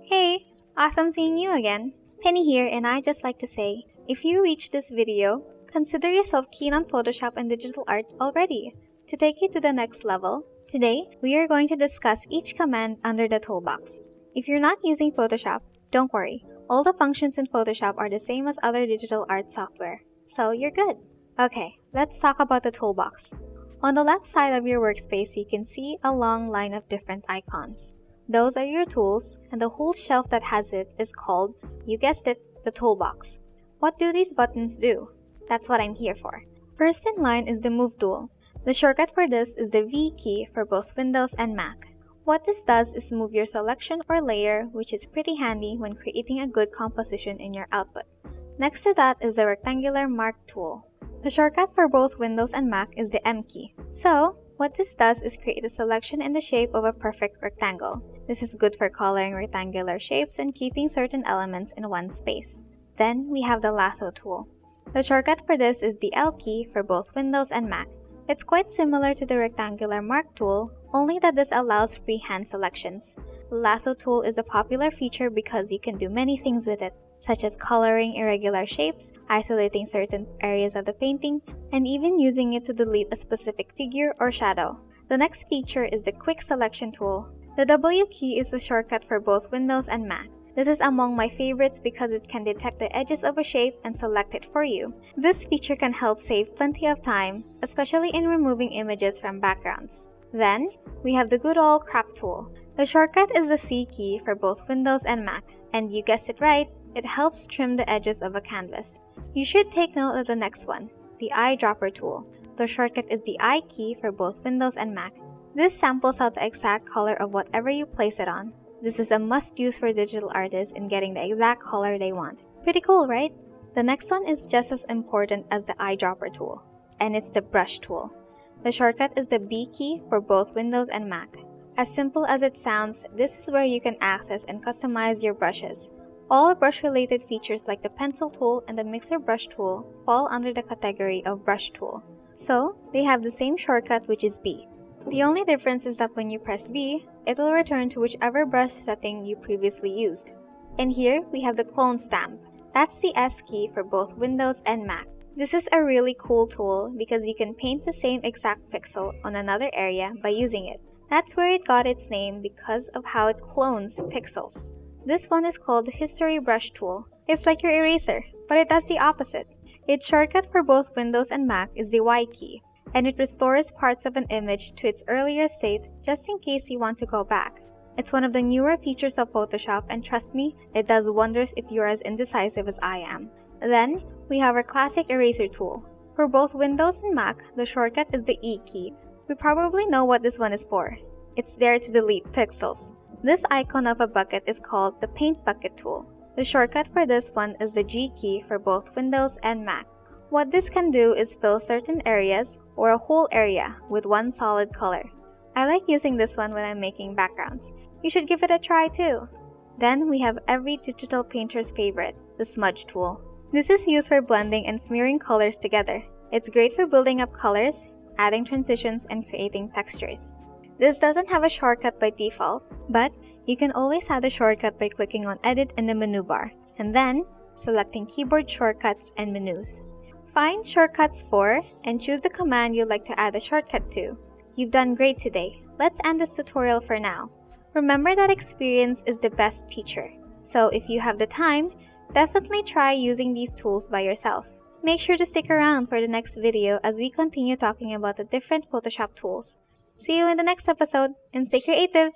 Hey, awesome seeing you again. Penny here, and I just like to say, if you reached this video, consider yourself keen on Photoshop and digital art already. To take you to the next level, today we are going to discuss each command under the toolbox. If you're not using Photoshop, don't worry. All the functions in Photoshop are the same as other digital art software, so you're good. Okay, let's talk about the toolbox. On the left side of your workspace, you can see a long line of different icons. Those are your tools, and the whole shelf that has it is called, you guessed it, the toolbox. What do these buttons do? That's what I'm here for. First in line is the Move tool. The shortcut for this is the V key for both Windows and Mac. What this does is move your selection or layer, which is pretty handy when creating a good composition in your output. Next to that is the Rectangular Mark tool. The shortcut for both Windows and Mac is the M key. So, what this does is create a selection in the shape of a perfect rectangle. This is good for coloring rectangular shapes and keeping certain elements in one space. Then we have the Lasso tool. The shortcut for this is the L key for both Windows and Mac. It's quite similar to the Rectangular Mark tool, only that this allows freehand selections. The Lasso tool is a popular feature because you can do many things with it, such as coloring irregular shapes, isolating certain areas of the painting, and even using it to delete a specific figure or shadow. The next feature is the Quick Selection tool. The W key is the shortcut for both Windows and Mac. This is among my favorites because it can detect the edges of a shape and select it for you. This feature can help save plenty of time, especially in removing images from backgrounds. Then, we have the good old Crop tool. The shortcut is the C key for both Windows and Mac, and you guessed it right, it helps trim the edges of a canvas. You should take note of the next one, the Eyedropper tool. The shortcut is the I key for both Windows and Mac. This samples out the exact color of whatever you place it on. This is a must-use for digital artists in getting the exact color they want. Pretty cool, right? The next one is just as important as the Eyedropper tool, and it's the Brush tool. The shortcut is the B key for both Windows and Mac. As simple as it sounds, this is where you can access and customize your brushes. All brush-related features like the Pencil tool and the Mixer Brush tool fall under the category of Brush tool. So, they have the same shortcut, which is B. The only difference is that when you press B, it will return to whichever brush setting you previously used. And here, we have the Clone stamp. That's the S key for both Windows and Mac. This is a really cool tool because you can paint the same exact pixel on another area by using it. That's where it got its name because of how it clones pixels. This one is called the History Brush tool. It's like your eraser, but it does the opposite. Its shortcut for both Windows and Mac is the Y key, and it restores parts of an image to its earlier state just in case you want to go back. It's one of the newer features of Photoshop, and trust me, it does wonders if you're as indecisive as I am. Then, we have our classic eraser tool. For both Windows and Mac, the shortcut is the E key. We probably know what this one is for. It's there to delete pixels. This icon of a bucket is called the Paint Bucket tool. The shortcut for this one is the G key for both Windows and Mac. What this can do is fill certain areas or a whole area with one solid color. I like using this one when I'm making backgrounds. You should give it a try too. Then we have every digital painter's favorite, the Smudge tool. This is used for blending and smearing colors together. It's great for building up colors, adding transitions, and creating textures. This doesn't have a shortcut by default, but you can always add a shortcut by clicking on Edit in the menu bar, and then selecting Keyboard Shortcuts and Menus. Find Shortcuts for and choose the command you'd like to add a shortcut to. You've done great today. Let's end this tutorial for now. Remember that experience is the best teacher. So if you have the time, definitely try using these tools by yourself. Make sure to stick around for the next video as we continue talking about the different Photoshop tools. See you in the next episode, and stay creative!